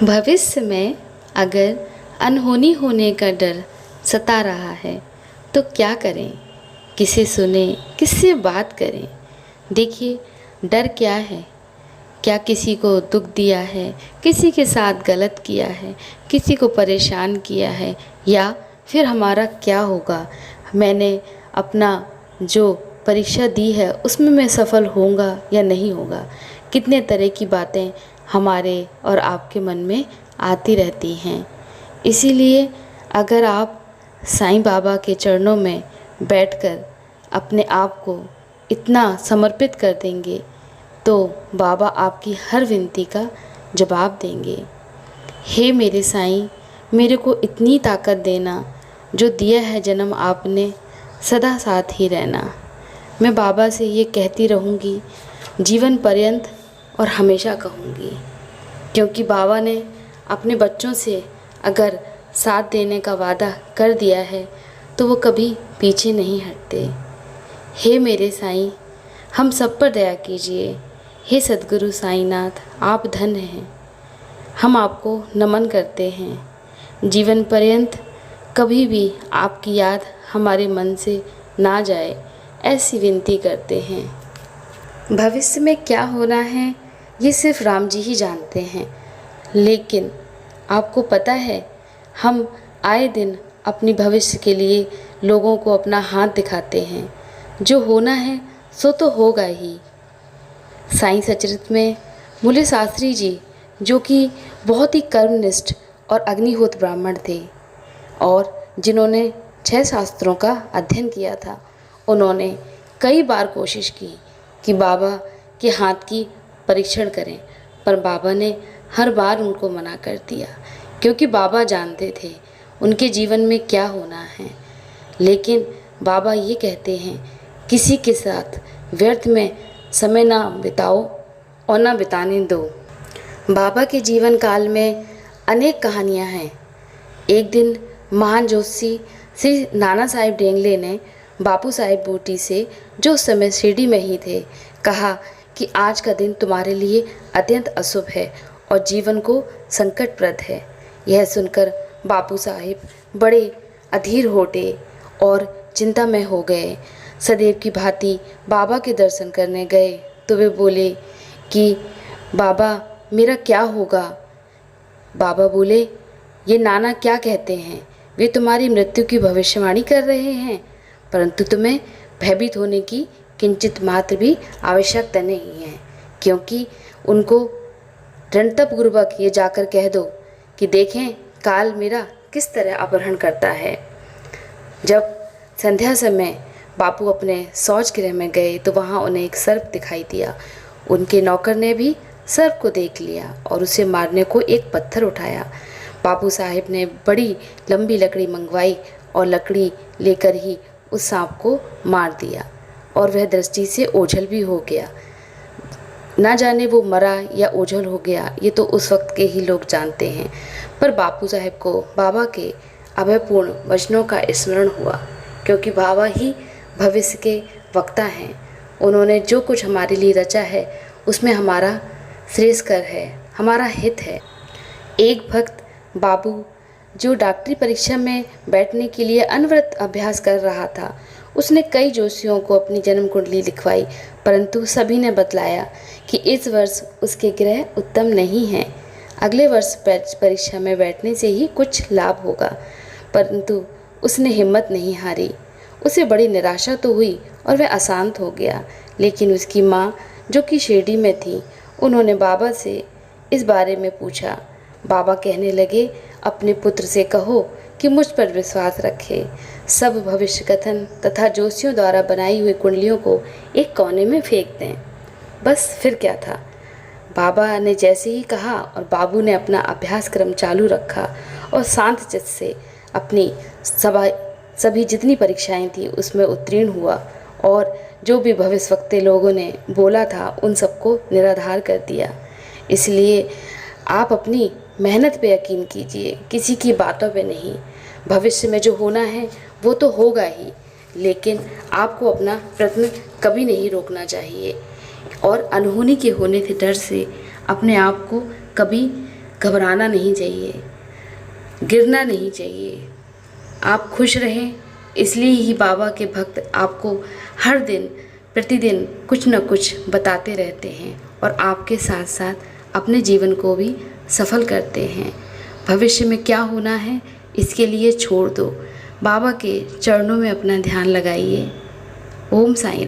भविष्य में अगर अनहोनी होने का डर सता रहा है तो क्या करें, किसे सुने, किससे बात करें। देखिए, डर क्या है? क्या किसी को दुख दिया है, किसी के साथ गलत किया है, किसी को परेशान किया है, या फिर हमारा क्या होगा, मैंने अपना जो परीक्षा दी है उसमें मैं सफल होऊंगा या नहीं होगा। कितने तरह की बातें हमारे और आपके मन में आती रहती हैं। इसीलिए अगर आप साईं बाबा के चरणों में बैठकर अपने आप को इतना समर्पित कर देंगे तो बाबा आपकी हर विनती का जवाब देंगे। हे मेरे साईं, मेरे को इतनी ताकत देना, जो दिया है जन्म आपने, सदा साथ ही रहना। मैं बाबा से ये कहती रहूँगी जीवन पर्यंत और हमेशा कहूँगी, क्योंकि बाबा ने अपने बच्चों से अगर साथ देने का वादा कर दिया है तो वो कभी पीछे नहीं हटते। हे मेरे साईं, हम सब पर दया कीजिए। हे सद्गुरु साईनाथ, आप धन्य हैं। हम आपको नमन करते हैं। जीवन पर्यंत कभी भी आपकी याद हमारे मन से ना जाए, ऐसी विनती करते हैं। भविष्य में क्या होना है ये सिर्फ राम जी ही जानते हैं, लेकिन आपको पता है हम आए दिन अपनी भविष्य के लिए लोगों को अपना हाथ दिखाते हैं। जो होना है सो तो होगा ही। साईं सचरित में मूल्य शास्त्री जी, जो कि बहुत ही कर्मनिष्ठ और अग्निहोत्र ब्राह्मण थे और जिन्होंने 6 शास्त्रों का अध्ययन किया था, उन्होंने कई बार कोशिश की कि बाबा के हाथ की परीक्षण करें, पर बाबा ने हर बार उनको मना कर दिया, क्योंकि बाबा जानते थे उनके जीवन में क्या होना है। लेकिन बाबा ये कहते हैं, किसी के साथ व्यर्थ में समय ना बिताओ और ना बिताने दो। बाबा के जीवन काल में अनेक कहानियाँ हैं। एक दिन महान जोशी श्री नाना साहिब डेंगले ने बापू साहिब बूटी से, जो उस समय शिरडी में ही थे, कहा कि आज का दिन तुम्हारे लिए अत्यंत अशुभ है और जीवन को संकटप्रद है। यह सुनकर बापू साहिब बड़े अधीर होते और चिंता में हो गए। सदैव की भांति बाबा के दर्शन करने गए तो वे बोले कि बाबा, मेरा क्या होगा। बाबा बोले, ये नाना क्या कहते हैं, वे तुम्हारी मृत्यु की भविष्यवाणी कर रहे हैं, परंतु तुम्हें भयभीत होने की किंचित मात्र भी आवश्यकता नहीं है, क्योंकि उनको रणतप गुरुबक ये जाकर कह दो कि देखें काल मेरा किस तरह अपहरण करता है। जब संध्या समय बापू अपने शौच गृह में गए तो वहाँ उन्हें एक सर्प दिखाई दिया। उनके नौकर ने भी सर्प को देख लिया और उसे मारने को एक पत्थर उठाया। बापू साहिब ने बड़ी लंबी लकड़ी मंगवाई और लकड़ी लेकर ही उस सांप को मार दिया और वह दृष्टि से ओझल भी हो गया। ना जाने वो मरा या ओझल हो गया, ये तो उस वक्त के ही लोग जानते हैं, पर बापू साहिब को बाबा के अभयपूर्ण वचनों का स्मरण हुआ, क्योंकि बाबा ही भविष्य के वक्ता हैं। उन्होंने जो कुछ हमारे लिए रचा है उसमें हमारा श्रेयस्कर है, हमारा हित है। एक भक्त बाबू, जो डॉक्टरी परीक्षा में बैठने के लिए अनवरत अभ्यास कर रहा था, उसने कई जोशियों को अपनी जन्म कुंडली लिखवाई, परंतु सभी ने बतलाया कि इस वर्ष उसके ग्रह उत्तम नहीं हैं। अगले वर्ष परीक्षा में बैठने से ही कुछ लाभ होगा, परंतु उसने हिम्मत नहीं हारी। उसे बड़ी निराशा तो हुई और वह अशांत हो गया। लेकिन उसकी माँ, जो कि शिरडी में थी, उन्होंने बाबा से इस बारे में पूछा। बाबा कहने लगे, अपने पुत्र से कहो कि मुझ पर विश्वास रखे। सब भविष्य कथन तथा जोशियों द्वारा बनाई हुई कुंडलियों को एक कोने में फेंक दें। बस फिर क्या था, बाबा ने जैसे ही कहा और बाबू ने अपना अभ्यास क्रम चालू रखा और शांत चित्त से अपनी सभी जितनी परीक्षाएं थी उसमें उत्तीर्ण हुआ और जो भी भविष्यवक्ता लोगों ने बोला था उन सबको निराधार कर दिया। इसलिए आप अपनी मेहनत पे यकीन कीजिए, किसी की बातों पे नहीं। भविष्य में जो होना है वो तो होगा ही, लेकिन आपको अपना प्रयत्न कभी नहीं रोकना चाहिए और अनहोनी के होने के डर से अपने आप को कभी घबराना नहीं चाहिए, गिरना नहीं चाहिए। आप खुश रहें, इसलिए ही बाबा के भक्त आपको हर दिन प्रतिदिन कुछ न कुछ बताते रहते हैं और आपके साथ साथ अपने जीवन को भी सफल करते हैं। भविष्य में क्या होना है इसके लिए छोड़ दो, बाबा के चरणों में अपना ध्यान लगाइए। ओम साईं।